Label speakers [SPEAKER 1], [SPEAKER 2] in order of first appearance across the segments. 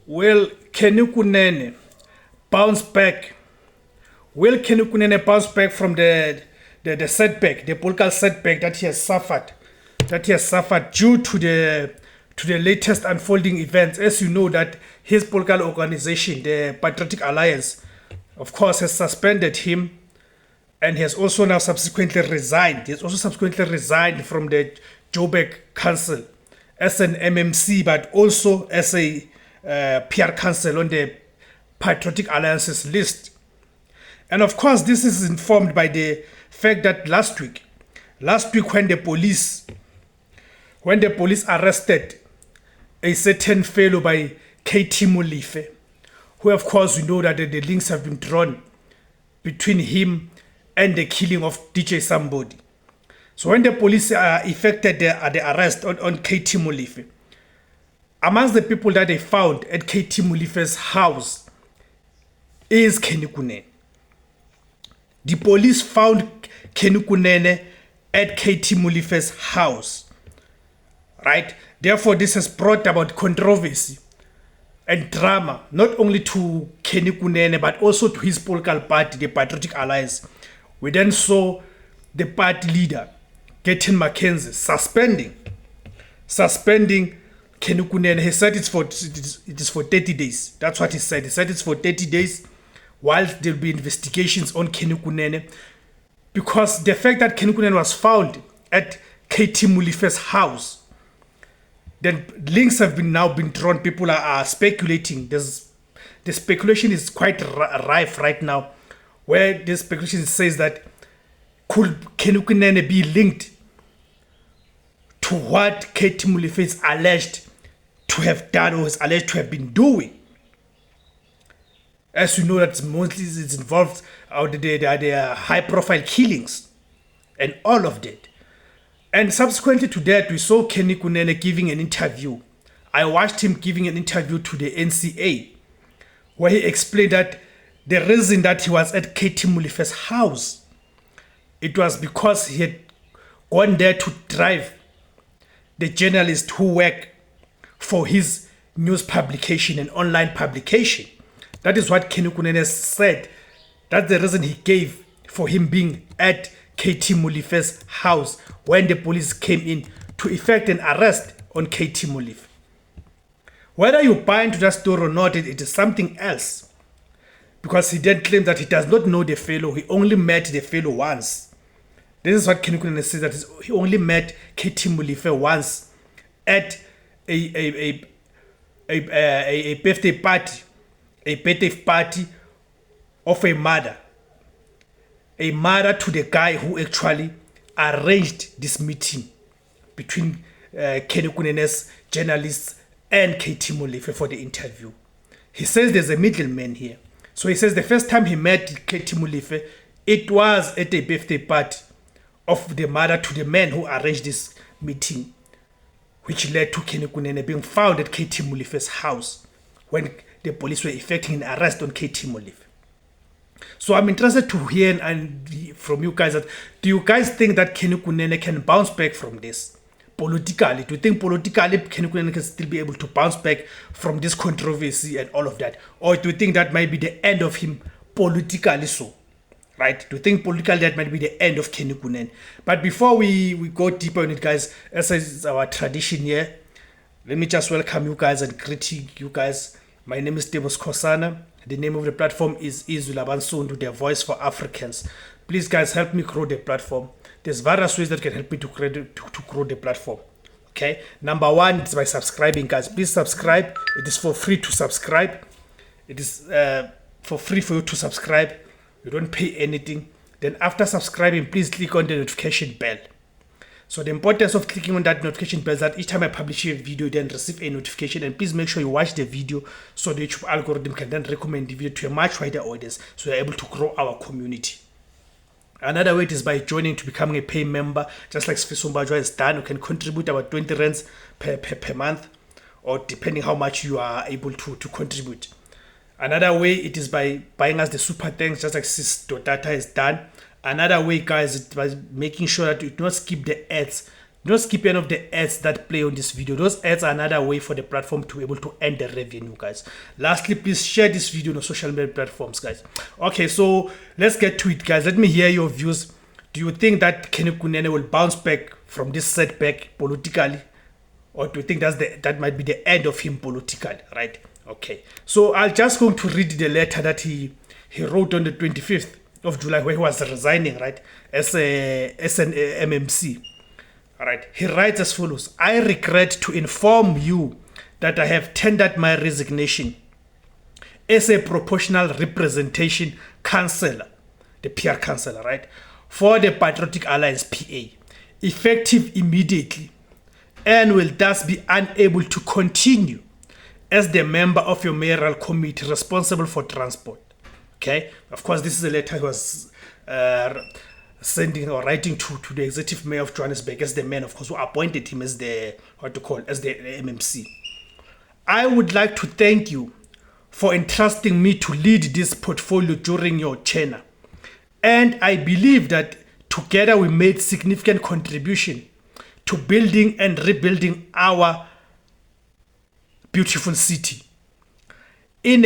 [SPEAKER 1] Will Kenny Kunene bounce back? Will Kenny Kunene bounce back from the setback, the political setback that he has suffered, due to the latest unfolding events? As you know, that his political organization, the Patriotic Alliance, of course, has suspended him, and he has also now subsequently resigned. He has also subsequently resigned from the Joburg Council as an MMC, but also as a PR council on the Patriotic Alliance's list. And of course, this is informed by the fact that last week when the police arrested a certain fellow by KT Molefe, who of course we know that the links have been drawn between him and the killing of DJ Somebody. So when the police effected the arrest on KT Molefe, amongst the people that they found at KT Molefe's house is Kenny Kunene. The police found Kenny Kunene at KT Molefe's house, right? Therefore, this has brought about controversy and drama, not only to Kenny Kunene, but also to his political party, the Patriotic Alliance. We then saw the party leader, Gayton McKenzie, suspending Kenny Kunene. He said it is for 30 days. That's what he said. He said it's for 30 days whilst there will be investigations on Kenny Kunene, because the fact that Kenny Kunene was found at KT Molefe's house, then links have now been drawn. People are speculating. The speculation is quite rife right now, where the speculation says that could Kenny Kunene be linked to what KT Molefe is alleged to have done or is alleged to have been doing. As you know, that mostly it's involved the high-profile killings and all of that. And subsequently to that, we saw Kenny Kunene giving an interview. I watched him giving an interview to the NCA, where he explained that the reason that he was at KT Molefe's house, it was because he had gone there to drive the journalists who work for his news publication and online publication. That is what Kenny Kunene said. That's the reason he gave for him being at KT Molefe's house when the police came in to effect an arrest on KT Molefe. Whether you buy into that story or not, it is something else. Because he then claimed that he does not know the fellow. He only met the fellow once. This is what Kenny Kunene says, that he only met KT Molefe once at a birthday party of a mother to the guy who actually arranged this meeting between Kenny Kunene's journalists and KT Molefe for the interview. He says there's a middleman here. So he says the first time he met KT Molefe, it was at a birthday party of the mother to the man who arranged this meeting, which led to Kenny Kunene being found at KT Molefe's house when the police were effecting an arrest on KT Molefe. So I'm interested to hear from you guys, that do you guys think that Kenny Kunene can bounce back from this politically? Do you think politically Kenny Kunene can still be able to bounce back from this controversy and all of that? Or do you think that might be the end of him politically so? Right? Do you think politically that might be the end of Kenny Kunene? But before we go deeper in it, guys, as is our tradition here, let me just welcome you guys and greet you guys. My name is Tebos Kosana. The name of the platform is IZWI LABANSUNDU, the voice for Africans. Please, guys, help me grow the platform. There's various ways that can help me to grow the platform. Okay? Number one is by subscribing, guys. Please subscribe. It is for free to subscribe. It is for free for you to subscribe. You don't pay anything. Then after subscribing, please click on the notification bell. So the importance of clicking on that notification bell is that each time I publish a video, you then receive a notification. And please make sure you watch the video so the YouTube algorithm can then recommend the video to a much wider audience, so you're able to grow our community. Another way is by joining to becoming a paying member, just like Sfisumbajwa has done. You can contribute about 20 rands per month, or depending how much you are able to contribute. Another way, it is by buying us the super thanks, just like Sis Dotata has done. Another way, guys, is by making sure that you do not skip the ads don't skip any of the ads that play on this video. Those ads are another way for the platform to be able to earn the revenue, guys. Lastly, please share this video on social media platforms, guys. Okay, so let's get to it, guys. Let me hear your views. Do you think that Kenny Kunene will bounce back from this setback politically? Or do you think that might be the end of him politically, right? Okay, so I'm just going to read the letter that he wrote on the 25th of July, where he was resigning, right, as an MMC. All right, he writes as follows: I regret to inform you that I have tendered my resignation as a proportional representation councillor, the PR councillor, right, for the Patriotic Alliance PA, effective immediately, and will thus be unable to continue as the member of your mayoral committee responsible for transport. Okay, of course, this is a letter he was sending or writing to the executive mayor of Johannesburg, as the man, of course, who appointed him as the MMC. I would like to thank you for entrusting me to lead this portfolio during your tenure, and I believe that together we made significant contribution to building and rebuilding our beautiful city in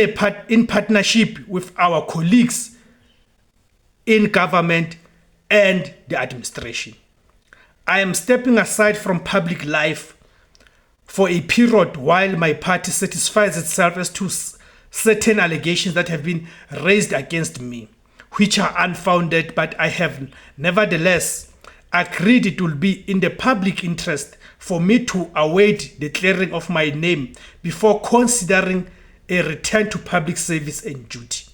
[SPEAKER 1] partnership with our colleagues in government and the administration. I am stepping aside from public life for a period while my party satisfies itself as to certain allegations that have been raised against me, which are unfounded, but I have nevertheless agreed it will be in the public interest for me to await the clearing of my name before considering a return to public service and duty.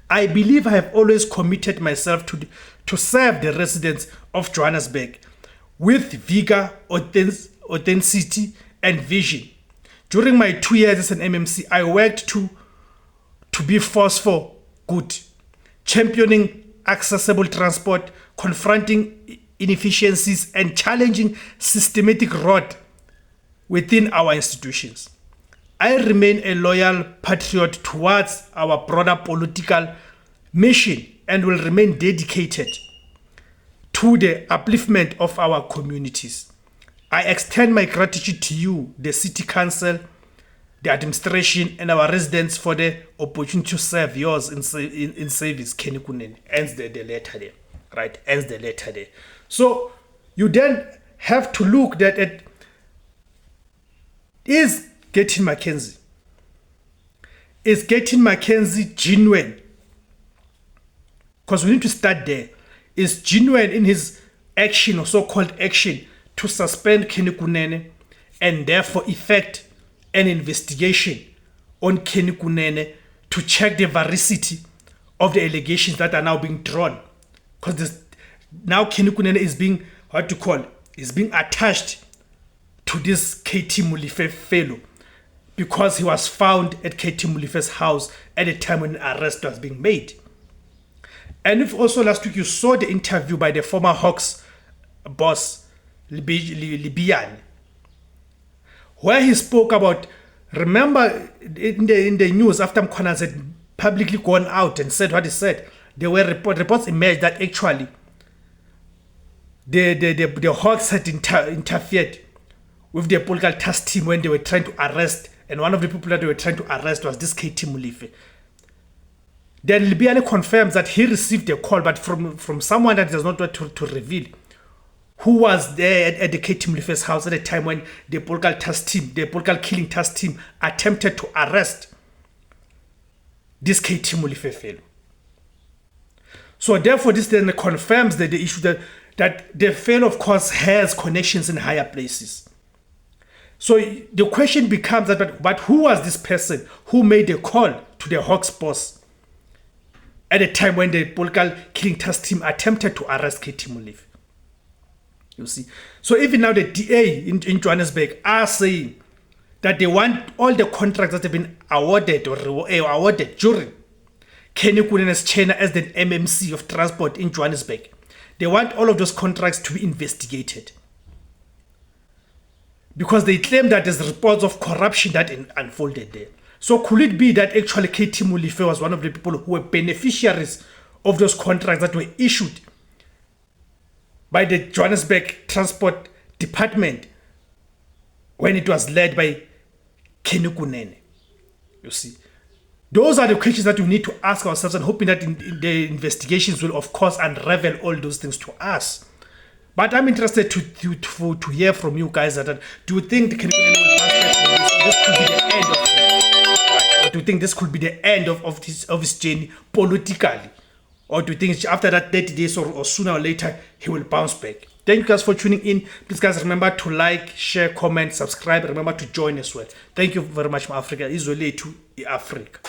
[SPEAKER 1] I believe I have always committed myself to serve the residents of Johannesburg with vigor, authenticity, and vision. During my 2 years as an MMC, I worked to be force for good, championing accessible transport, confronting inefficiencies, and challenging systematic rot within our institutions. I remain a loyal patriot towards our broader political mission and will remain dedicated to the upliftment of our communities. I extend my gratitude to you, the City Council, the administration, and our residents for the opportunity to serve yours in service. Kenny Kunene ends the letter there, right? Ends the letter there. So you then have to look at is Gayton McKenzie. Is Gayton McKenzie genuine? Because we need to start there. Is genuine in his action or so-called action to suspend Kenny Kunene and therefore effect an investigation on Kenny Kunene to check the veracity of the allegations that are now being drawn? Because now Kenny Kunene is being, is being attached to this KT Molefe fellow because he was found at KT Molefe's house at the time when an arrest was being made. And if also last week you saw the interview by the former Hawks boss, Libyan, where he spoke about, remember in the news after Mkhwana had publicly gone out and said what he said, there were reports emerged that actually the Hawks had interfered with the political task team when they were trying to arrest, and one of the people that they were trying to arrest was this KT Molefe. Then Libyan confirms that he received a call, but from someone that does not want to reveal, who was there at the KT Molefe's house at the time when the political task team, the political killing task team, attempted to arrest this KT Molefe fellow. So therefore, this then confirms that the issue that the fellow, of course, has connections in higher places. So the question becomes that, but who was this person who made a call to the Hawks boss at the time when the political killing task team attempted to arrest KT Molefe? You see, so even now the DA in Johannesburg are saying that they want all the contracts that have been awarded or awarded during Kenny Kunene's tenure as the MMC of transport in Johannesburg. They want all of those contracts to be investigated because they claim that there's reports of corruption that unfolded there. So could it be that actually KT Molefe was one of the people who were beneficiaries of those contracts that were issued by the Johannesburg Transport Department when it was led by Kenny Kunene. You see, those are the questions that we need to ask ourselves, and hoping that in the investigations will, of course, unravel all those things to us. But I'm interested to hear from you guys that do you think the Kenny Kunene will pass this could be the end of it? Or do you think this could be the end of his journey politically? Or do you think after that 30 days or sooner or later he will bounce back? Thank you guys for tuning in. Please guys, remember to like, share, comment, subscribe. Remember to join as well. Thank you very much, my Africa. IZWI to Africa.